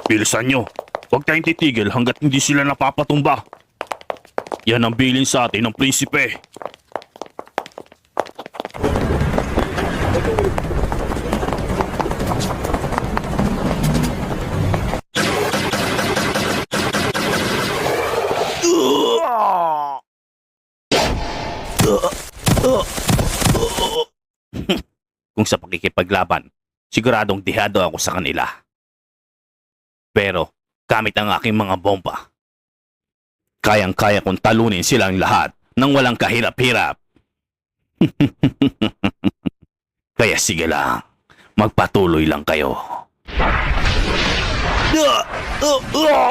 Bilisan nyo. Huwag tayong titigil hanggat hindi sila napapatumba. Yan ang bilin sa atin ng prinsipe. Kung sa pakikipaglaban, siguradong dihado ako sa kanila. Pero, gamit ang aking mga bomba, kayang-kaya kong talunin silang lahat nang walang kahirap-hirap. Kaya sige lang, magpatuloy lang kayo.